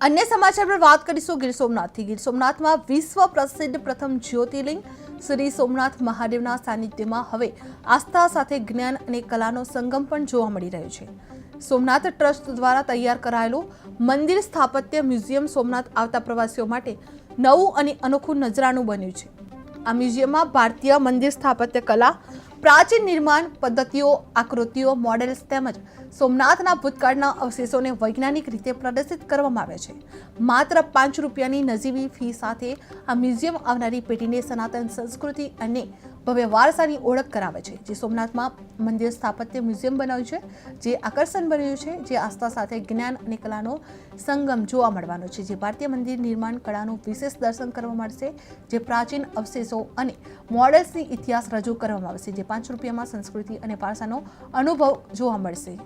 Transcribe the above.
अन्य समाचार पर बात करीશું ગીર સોમનાથથી। ગીર સોમનાથમાં વિશ્વ પ્રસિદ્ધ પ્રથમ જ્યોતિર્લિંગ શ્રી સોમનાથ મહાદેવના સાનિધ્યમાં હવે આસ્થા સાથે જ્ઞાન અને કલાનો સંગમ પણ જોવા મળી રહ્યો છે। સોમનાથ ટ્રસ્ટ દ્વારા તૈયાર કરાયેલું મંદિર સ્થાપત્ય મ્યુઝિયમ સોમનાથ આવતા પ્રવાસીઓ માટે નવું અને અનોખું નજરાણું બન્યું છે। આ મ્યુઝિયમમાં ભારતીય મંદિર સ્થાપત્ય કલા, પ્રાચીન નિર્માણ પદ્ધતિઓ, આકૃતિઓ, મોડેલ્સ તેમજ સોમનાથના ભૂતકાળના અવશેષોને વૈજ્ઞાનિક રીતે પ્રદર્શિત કરવામાં આવે છે। માત્ર 5 રૂપિયાની નજીવી ફી સાથે આ મ્યુઝિયમ આવનારી પેઢીને સનાતન સંસ્કૃતિ અને ભવ્ય વારસાની ઓળખ કરાવે છે। જે સોમનાથમાં મંદિર સ્થાપત્ય મ્યુઝિયમ બનાવ્યું છે, જે આકર્ષણ બન્યું છે, જે આસ્થા સાથે જ્ઞાન અને કલાનો સંગમ જોવા મળવાનો છે। જે ભારતીય મંદિર નિર્માણ કળાનું વિશેષ દર્શન કરવા મળશે, જે પ્રાચીન અવશેષો અને મોડેલ્સની ઇતિહાસ રજૂ કરવામાં આવશે, જે 5 રૂપિયામાં સંસ્કૃતિ અને વારસાનો અનુભવ જોવા મળશે।